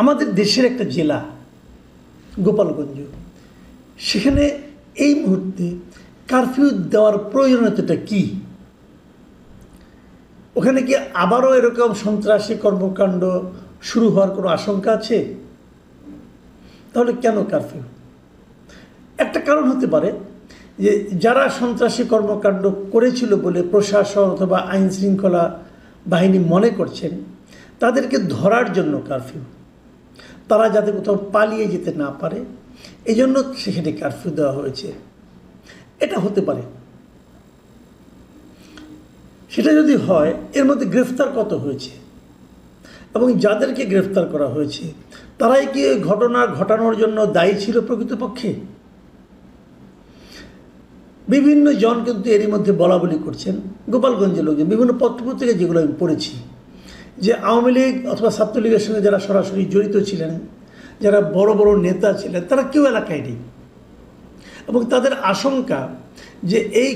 আমাদের দেশের একটা জেলা গোপালগঞ্জ, সেখানে এই মুহূর্তে কারফিউ দেওয়ার প্রয়োজনীয়তাটা কি? ওখানে কি আবারও এরকম সন্ত্রাসী কর্মকাণ্ড শুরু হওয়ার কোনো আশঙ্কা আছে? তাহলে কেন কারফিউ? একটা কারণ হতে পারে যে যারা সন্ত্রাসী কর্মকাণ্ড করেছিল বলে প্রশাসন অথবা আইন শৃঙ্খলা বাহিনী মনে করছেন, তাদেরকে ধরার জন্য কারফিউ, তারা যাতে কোথাও পালিয়ে যেতে না পারে এই জন্য সেখানে কারফিউ দেওয়া হয়েছে। এটা হতে পারে। সেটা যদি হয়, এর মধ্যে গ্রেফতার কত হয়েছে এবং যাদেরকে গ্রেফতার করা হয়েছে তারাই কি ওই ঘটনা ঘটানোর জন্য দায়ী ছিল প্রকৃতপক্ষে? বিভিন্ন জন কিন্তু এরই মধ্যে বলা বলি করছেন, গোপালগঞ্জের লোকজন, বিভিন্ন পত্রপত্রিকায় যেগুলো আমি পড়েছি, যে আওয়ামী লীগ অথবা ছাত্রলীগের সঙ্গে যারা সরাসরি জড়িত ছিলেন, যারা বড় বড় নেতা ছিলেন, তারা কেউ এলাকায় নেই এবং তাদের আশঙ্কা যে এই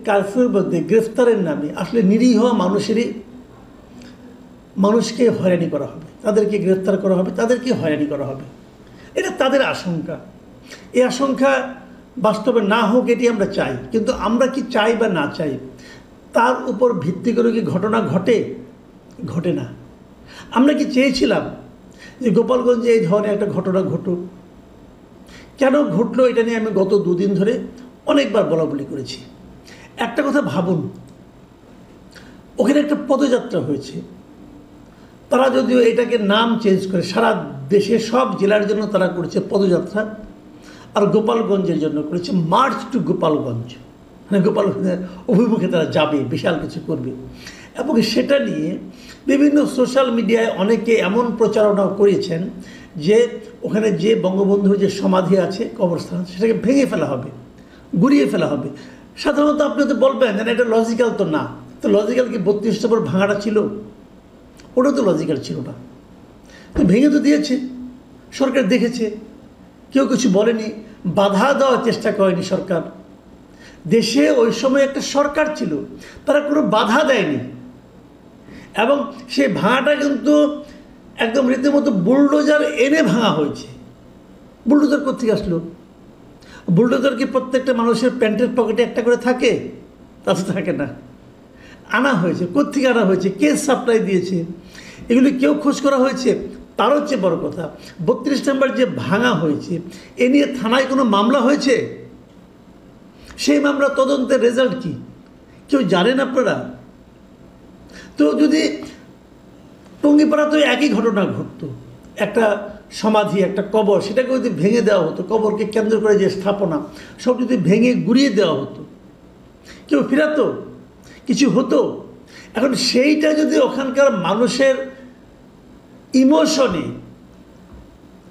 কারফিউর মধ্যে গ্রেফতারের নামে আসলে নিরীহ মানুষকে হয়রানি করা হবে, তাদেরকে গ্রেফতার করা হবে, তাদেরকে হয়রানি করা হবে। এটা তাদের আশঙ্কা। এই আশঙ্কা বাস্তবে না হোক এটি আমরা চাই, কিন্তু আমরা কি চাই বা না চাই তার উপর ভিত্তি করে কি ঘটনা ঘটে না। আমরা কি চেয়েছিলাম যে গোপালগঞ্জে এই ধরনের একটা ঘটনা ঘটুক? কেন ঘটলো এটা নিয়ে আমি গত দুদিন ধরে অনেকবার বলা বলি করেছি। একটা কথা ভাবুন, ওখানে একটা পদযাত্রা হয়েছে, তারা যদিও এটাকে নাম চেঞ্জ করে সারা দেশে সব জেলার জন্য তারা করেছে পদযাত্রা, আর গোপালগঞ্জের জন্য করেছে মার্চ টু গোপালগঞ্জ, মানে গোপালগঞ্জের অভিমুখে তারা যাবে, বিশাল কিছু করবে। এবং সেটা নিয়ে বিভিন্ন সোশ্যাল মিডিয়ায় অনেকে এমন প্রচারণাও করেছেন যে ওখানে যে বঙ্গবন্ধুর যে সমাধি আছে, কবরস্থান, সেটাকে ভেঙে ফেলা হবে, গুড়িয়ে ফেলা হবে। সাধারণত আপনি তো বলবেন যে এটা লজিক্যাল তো না। তো লজিক্যাল কি 32 নম্বর ভাঙাটা ছিল? ওটা তো লজিক্যাল ছিল না। তো ভেঙে তো দিয়েছে, সরকার দেখেছে, কেউ কিছু বলেনি, বাধা দেওয়ার চেষ্টা করেনি সরকার। দেশে ওই সময় একটা সরকার ছিল, তারা কোনো বাধা দেয়নি। এবং সেই ভাঙাটা কিন্তু একদম রীতিমতো বুলডোজার এনে ভাঙা হয়েছে। বুলডোজার কোথেকে আসলো? বুলডোজার কি প্রত্যেকটা মানুষের প্যান্টের পকেটে একটা করে থাকে? তা তো থাকে না, আনা হয়েছে। কোথেকে আনা হয়েছে? কে সাপ্লাই দিয়েছে? এগুলি কেউ খোঁজ করা হয়েছে? তার হচ্ছে বড় কথা, 32 নম্বর যে ভাঙা হয়েছে এ নিয়ে থানায় কোনো মামলা হয়েছে? সেই মামলা তদন্তের রেজাল্ট কি কেউ জানেন আপনারা? তো যদি টঙ্গিপাড়া তো একই ঘটনা ঘটতো, একটা সমাধি, একটা কবর, সেটাকে যদি ভেঙে দেওয়া হতো, কবরকে কেন্দ্র করে যে স্থাপনা সব যদি ভেঙে গুড়িয়ে দেওয়া হতো, কেউ ফিরাতো? কিছু হতো? এখন সেইটা যদি ওখানকার মানুষের ইমোশনে,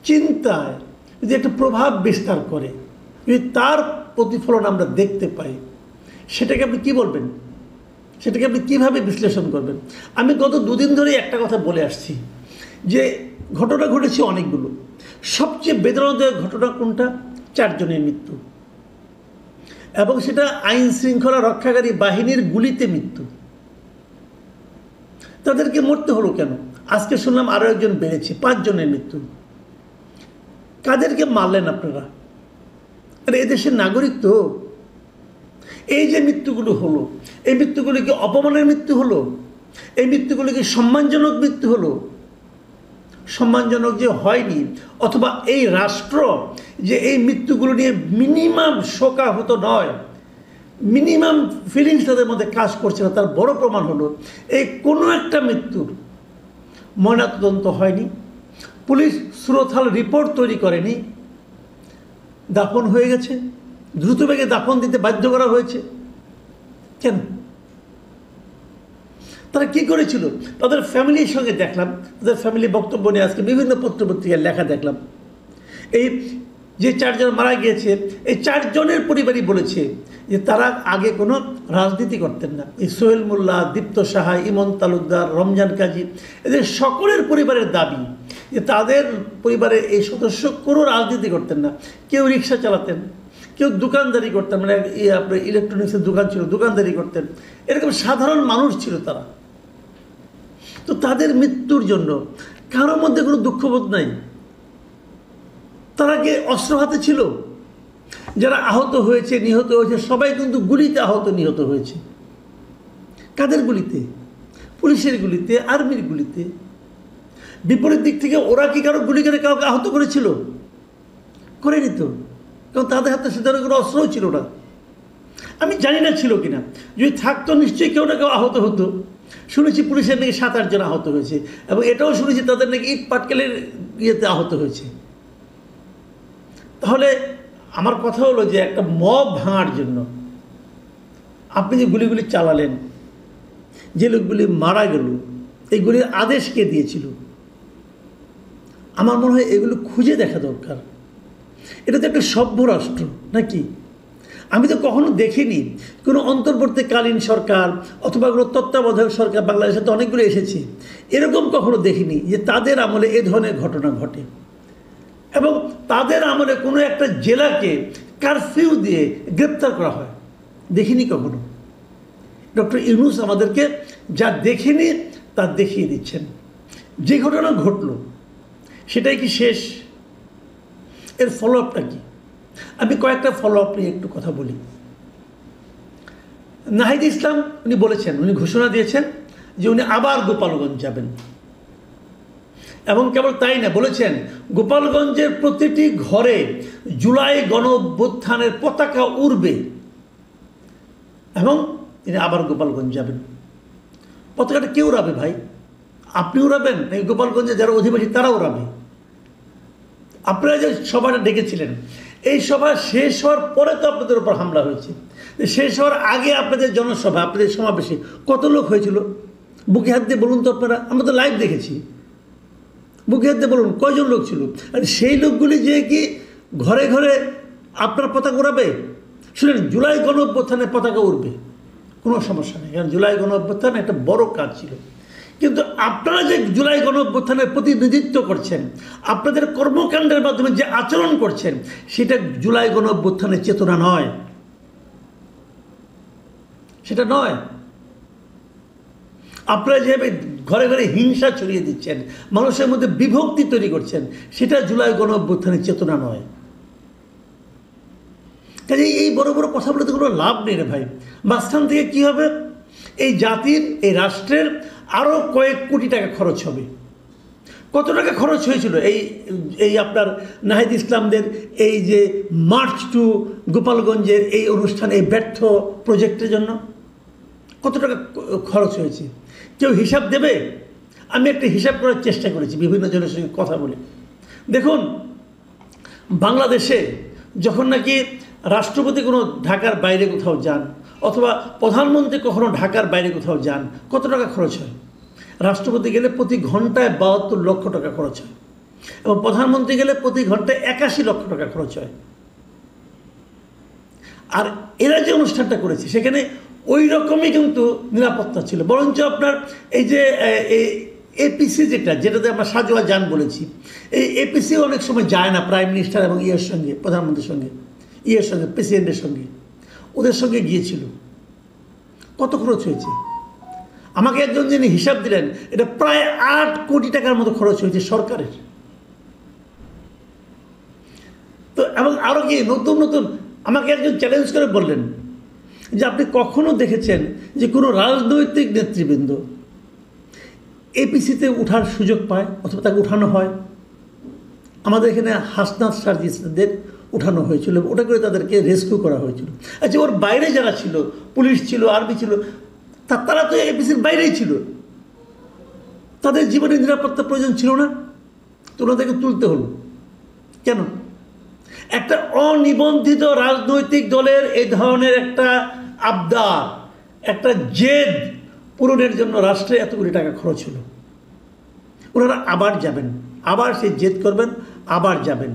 চিন্তায় যদি একটা প্রভাব বিস্তার করে, যদি তার প্রতিফলন আমরা দেখতে পাই, সেটাকে আপনি কী বলবেন? সেটাকে আপনি কীভাবে বিশ্লেষণ করবেন? আমি গত দুদিন ধরে একটা কথা বলে আসছি যে ঘটনা ঘটেছে অনেকগুলো, সবচেয়ে বেদনাদায়ক ঘটনা কোনটা? 4 জনের মৃত্যু, এবং সেটা আইন শৃঙ্খলা রক্ষাকারী বাহিনীর গুলিতে মৃত্যু। তাদেরকে মরতে হলো কেন? আজকে শুনলাম আরও একজন বেড়েছে, 5 জনের মৃত্যু। কাদেরকে মারলেন আপনারা? আরে এদেশের নাগরিক তো। এই যে মৃত্যুগুলো হলো, এই মৃত্যুগুলো কি অপমানের মৃত্যু হলো? এই মৃত্যুগুলো কি সম্মানজনক মৃত্যু হলো? সম্মানজনক যে হয়নি, অথবা এই রাষ্ট্র যে এই মৃত্যুগুলো নিয়ে মিনিমাম শোকাহত নয়, মিনিমাম ফিলিংস তাদের মধ্যে কাজ করছে না, তার বড় প্রমাণ হলো এই কোনো একটা মৃত্যুর ময়নাতদন্ত হয়নি, পুলিশ সুরথাল রিপোর্ট তৈরি করেনি, দাফন হয়ে গেছে, দ্রুতবেগে দাফন দিতে বাধ্য করা হয়েছে। কেন? তারা কী করেছিল? তাদের ফ্যামিলির সঙ্গে দেখলাম, তাদের ফ্যামিলি বক্তব্য নিয়ে আজকে বিভিন্ন পত্রপত্রিকায় লেখা দেখলাম। এই যে 4 জন মারা গিয়েছে, এই 4 জনের পরিবারই বলেছে যে তারা আগে কোনো রাজনীতি করতেন না। এই সোহেল মোল্লা, দীপ্ত সাহা, ইমন তালুকদার, রমজান কাজী, এদের সকলের পরিবারের দাবি যে তাদের পরিবারের এই সদস্য কোনো রাজনীতি করতেন না। কেউ রিক্সা চালাতেন, কেউ দোকানদারি করতেন, মানে আপনার ইলেকট্রনিক্সের দোকান ছিল, দোকানদারি করতেন, এরকম সাধারণ মানুষ ছিল তারা। তো তাদের মৃত্যুর জন্য কারোর মধ্যে কোনো দুঃখবোধ নাই। তারা কি অস্ত্র হাতে ছিল? যারা আহত হয়েছে, নিহত হয়েছে, সবাই কিন্তু গুলিতে আহত নিহত হয়েছে। কাদের গুলিতে? পুলিশের গুলিতে, আর্মির গুলিতে। বিপরীত দিক থেকে ওরা কি কারো গুলি করে কাউকে আহত করেছিল? করেনি তো, কারণ তাদের হাতে সে ধরনের কোনো অস্ত্রও ছিল না। আমি জানি না ছিল কিনা, যদি থাকতো নিশ্চয়ই কেউ না কেউ আহত হতো। শুনেছি পুলিশের নাকি 7-8 জন আহত হয়েছে, এবং এটাও শুনেছি তাদের নাকি ইট পাটকেলের ইয়েতে আহত হয়েছে। তাহলে আমার কথা হলো যে একটা মব ভাঙার জন্য আপনি যে গুলিগুলি চালালেন, যে লোকগুলি মারা গেল, এইগুলির আদেশ কে দিয়েছিল? আমার মনে হয় এগুলো খুঁজে দেখা দরকার। এটা তো একটা সভ্য রাষ্ট্র নাকি? আমি তো কখনো দেখিনি কোনো অন্তর্বর্তীকালীন সরকার অথবা কোনো তত্ত্বাবধায়ক সরকার, বাংলাদেশে তো অনেকগুলো এসেছে, এরকম কখনো দেখিনি যে তাদের আমলে এ ধরনের ঘটনা ঘটে এবং তাদের আমলে কোনো একটা জেলাকে কারফিউ দিয়ে গ্রেপ্তার করা হয়। দেখিনি কখনো। ডক্টর ইউনূস আমাদেরকে যা দেখেনি তা দেখিয়ে দিচ্ছেন। যে ঘটনা ঘটল সেটাই কি শেষ? এর ফলো আপটা কি? আমি কয়েকটা ফলো আপ নিয়ে একটু কথা বলি। নাহিদ ইসলাম উনি বলেছেন, উনি ঘোষণা দিয়েছেন যে উনি আবার গোপালগঞ্জ যাবেন, এবং কেবল তাই না, বলেছেন গোপালগঞ্জের প্রতিটি ঘরে জুলাই গণঅভ্যুত্থানের পতাকা উড়বে এবং তিনি আবার গোপালগঞ্জ যাবেন। পতাকাটা কে উড়াবে ভাই? আপনি উড়াবেন নাকি গোপালগঞ্জে যারা অধিবাসী তারা উড়াবে? আপনারা যে সভাটা ডেকেছিলেন, এই সভা শেষ হওয়ার পরে তো আপনাদের উপর হামলা হয়েছে। শেষ হওয়ার আগে আপনাদের জনসভা, আপনাদের সমাবেশে কত লোক হয়েছিল? বুকে হাত দিয়ে বলুন তো আপনারা, আমরা তো লাইভ দেখেছি। বুকে হাত দিয়ে বলুন কয়জন লোক ছিল? আর সেই লোকগুলি যে কি ঘরে ঘরে আপনার পতাকা উড়াবে? শুনেন, জুলাই গণঅভ্যুত্থানের পতাকা উড়বে, কোনো সমস্যা নেই, কারণ জুলাই গণঅভ্যুত্থান একটা বড় কাজ ছিল। কিন্তু আপনারা যে জুলাই গণঅভ্যুত্থানের প্রতিনিধিত্ব করছেন, আপনাদের কর্মকাণ্ডের মাধ্যমে যে আচরণ করছেন, সেটা জুলাই গণঅভ্যুত্থানের চেতনা নয়, সেটা নয়। আপনারা যেভাবে ঘরে ঘরে হিংসা ছড়িয়ে দিচ্ছেন, মানুষের মধ্যে বিভক্তি তৈরি করছেন, সেটা জুলাই গণঅভ্যুত্থানের চেতনা নয়। কাজে এই বড় বড় কথা বলে তো কোনো লাভ নেই রে ভাই। মাঝখান থেকে কী হবে? এই জাতির, এই রাষ্ট্রের আরও কয়েক কোটি টাকা খরচ হবে। কত টাকা খরচ হয়েছিল এই আপনার নাহিদ ইসলামদের এই যে মার্চ টু গোপালগঞ্জের এই অনুষ্ঠান, এই ব্যর্থ প্রজেক্টের জন্য কত টাকা খরচ হয়েছে? কেউ হিসাব দেবে? আমি একটা হিসাব করার চেষ্টা করেছি বিভিন্ন জনের সঙ্গে কথা বলে। দেখুন, বাংলাদেশে যখন নাকি রাষ্ট্রপতি কোনো ঢাকার বাইরে কোথাও যান, অথবা প্রধানমন্ত্রী কখনো ঢাকার বাইরে কোথাও যান, কত টাকা খরচ হয়? রাষ্ট্রপতি গেলে প্রতি ঘন্টায় 72 লক্ষ টাকা খরচ হয়, এবং প্রধানমন্ত্রী গেলে প্রতি ঘন্টায় 81 লক্ষ টাকা খরচ হয়। আর এরা যে অনুষ্ঠানটা করেছে সেখানে ওই রকমই কিন্তু নিরাপত্তা ছিল। বরঞ্চ আপনার এই যে এপিসি যেটাতে আমরা সাজোয়া যান বলেছি, এই এপিসি অনেক সময় যায় না প্রাইম মিনিস্টার এবং ইয়ের সঙ্গে, প্রধানমন্ত্রীর সঙ্গে, ইয়ের সঙ্গে, প্রেসিডেন্টের সঙ্গে, ওদের সঙ্গে গিয়েছিল। কত খরচ হয়েছে? আমাকে একজন যিনি হিসাব দিলেন, এটা প্রায় 8 কোটি টাকার মতো খরচ হয়েছে সরকারের। তো এবং আরও কি নতুন নতুন, আমাকে একজন চ্যালেঞ্জ করে বললেন যে আপনি কখনো দেখেছেন যে কোনো রাজনৈতিক নেতৃবৃন্দ এপিসিতে ওঠার সুযোগ পায় অথবা তাকে উঠানো হয়? আমাদের এখানে হাসনাত সার্জিসদের উঠানো হয়েছিল, ওটা করে তাদেরকে রেস্কিউ করা হয়েছিল। আচ্ছা, ওর বাইরে যারা ছিল, পুলিশ ছিল, আর্মি ছিল, তারা তো এপিসির বাইরেই ছিল, তাদের জীবনের নিরাপত্তা প্রয়োজন ছিল না, তো ওনাদেরকে তুলতে হলো কেন? একটা অনিবন্ধিত রাজনৈতিক দলের এই ধরনের একটা আবদার, একটা জেদ পূরণের জন্য রাষ্ট্রে এত কোটি টাকা খরচ হলো। ওনারা আবার যাবেন, আবার সেই জেদ করবেন, আবার যাবেন।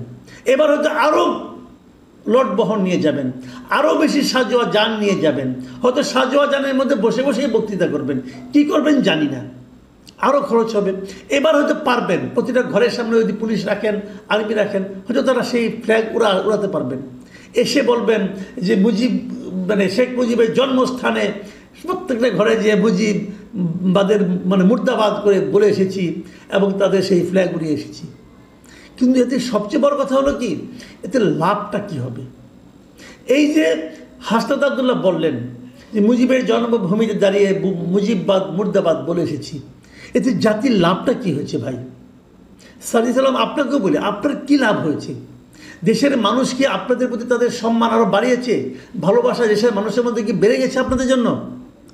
এবার হয়তো আরও লট বহন নিয়ে যাবেন, আরও বেশি সাজোয়া যান নিয়ে যাবেন, হয়তো সাজোয়া যানের মধ্যে বসে বসেই বক্তৃতা করবেন, কি করবেন জানি না, আরও খরচ হবে। এবার হয়তো পারবেন, প্রতিটা ঘরের সামনে যদি পুলিশ রাখেন, আর্মি রাখেন, হয়তো তারা সেই ফ্ল্যাগ উড়াতে পারবেন। এসে বলবেন যে শেখ মুজিবের জন্মস্থানে প্রত্যেকটা ঘরে যে বাদের মানে মুর্দাবাদ করে বলে এসেছি এবং তাদের সেই ফ্ল্যাগ উড়িয়ে এসেছি। কিন্তু এতে সবচেয়ে বড় কথা হলো কি, এতে লাভটা কি হবে? এই যে হাসনাত আবদুল্লাহ বললেন যে মুজিবের জন্মভূমিতে দাঁড়িয়ে মুজিববাদ মুর্দাবাদ বলে এসেছি, এতে জাতির লাভটা কি হয়েছে ভাই? সাদি সালাম আপনাকেও বলি, আপনার কি লাভ হয়েছে? দেশের মানুষ কি আপনাদের প্রতি তাদের সম্মান আরও বাড়িয়েছে? ভালোবাসা দেশের মানুষের মধ্যে কি বেড়ে গেছে আপনাদের জন্য?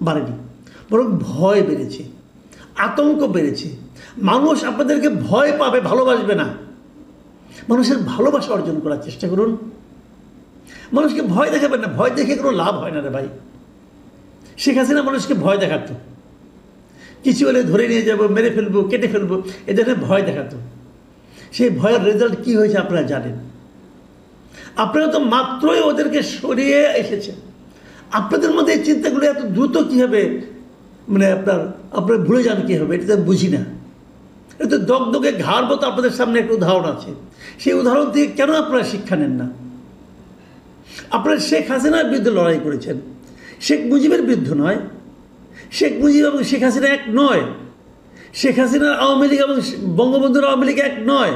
বাড়েনি, বরং ভয় বেড়েছে, আতঙ্ক বেড়েছে। মানুষ আপনাদেরকে ভয় পাবে, ভালোবাসবে না। মানুষের ভালোবাসা অর্জন করার চেষ্টা করুন। মানুষকে ভয় দেখাবেন না, ভয় দেখে কোনো লাভ হয় না রে ভাই। শেখ হাসিনা মানুষকে ভয় দেখাতো, কিছু হলে ধরে নিয়ে যাবো, মেরে ফেলবো, কেটে ফেলবো, এদের ভয় দেখাতো। সেই ভয়ের রেজাল্ট কি হয়েছে আপনারা জানেন। আপনারা তো মাত্রই ওদেরকে সরিয়ে এসেছেন। আপনাদের মধ্যে এই চিন্তাগুলো এত দ্রুত কীভাবে মানে আপনারা ভুলে যান কীভাবে, এটা তো বুঝি না। এটা তো দগদগে ঘাড় মতো আপনাদের সামনে একটা উদাহরণ আছে। সেই উদাহরণ থেকে কেন আপনারা শিক্ষা নেন না? আপনারা শেখ হাসিনার বিরুদ্ধে লড়াই করেছেন, শেখ মুজিবের বিরুদ্ধে নয়। শেখ মুজিব এবং শেখ হাসিনা এক নয়। শেখ হাসিনার আওয়ামী লীগ এবং বঙ্গবন্ধুর আওয়ামী লীগ এক নয়।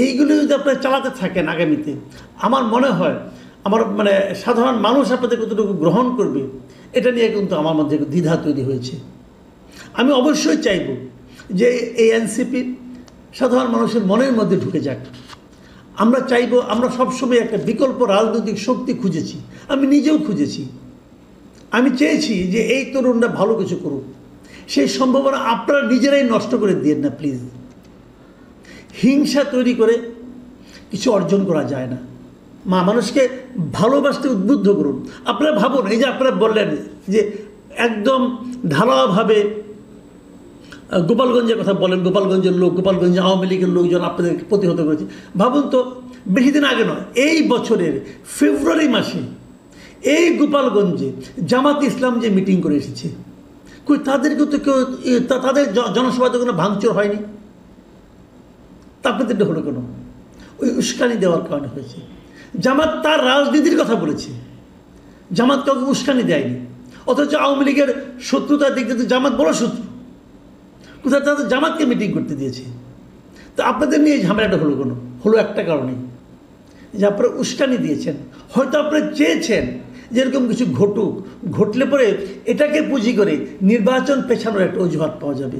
এইগুলো যদি আপনারা চালাতে থাকেন আগামীতে, আমার মনে হয় আমার মানে সাধারণ মানুষ আপনাদের কতটুকু গ্রহণ করবে এটা নিয়ে কিন্তু আমার মধ্যে দ্বিধা তৈরি হয়েছে। আমি অবশ্যই চাইব যে এই এনসিপি সাধারণ মানুষের মনের মধ্যে ঢুকে যাক। আমরা চাইব, আমরা সবসময় একটা বিকল্প রাজনৈতিক শক্তি খুঁজেছি, আমি নিজেও খুঁজেছি। আমি চেয়েছি যে এই তরুণরা ভালো কিছু করুক। সেই সম্ভাবনা আপনারা নিজেরাই নষ্ট করে দিয়েন না প্লিজ। হিংসা তৈরি করে কিছু অর্জন করা যায় না। মানুষকে ভালোবাসতে উদ্বুদ্ধ করুন। আপনারা ভাবুন, এই যে আপনারা বললেন যে একদম ঢালাওভাবে গোপালগঞ্জের কথা বলেন, গোপালগঞ্জের লোক, গোপালগঞ্জে আওয়ামী লীগের লোকজন আপনাদের প্রতিহত করেছে। ভাবুন তো, বেশি দিন আগে নয়, এই বছরের ফেব্রুয়ারি মাসে এই গোপালগঞ্জে জামাত ইসলাম যে মিটিং করে এসেছে, তাদেরকেও তো কেউ, তাদের জনসভাতে কোনো ভাঙচুর হয়নি। তা আপনাদের হলো কেন? ওই উস্কানি দেওয়ার কারণে হয়েছে। জামাত তার রাজনীতির কথা বলেছে, জামাত কাউকে উস্কানি দেয়নি। অথচ আওয়ামী লীগের শত্রুতার দিক থেকে জামাত বড় শত্রু। কোথায় তাদের জামাতকে মিটিং করতে দিয়েছে। তো আপনাদের নিয়ে এই ঝামেলাটা হলো কেন? হলো একটা কারণেই, যে আপনারা উস্কানি দিয়েছেন। হয়তো আপনারা চেয়েছেন যে এরকম কিছু ঘটুক, ঘটলে পরে এটাকে পুঁজি করে নির্বাচন পেছানোর একটা অজুহাত পাওয়া যাবে।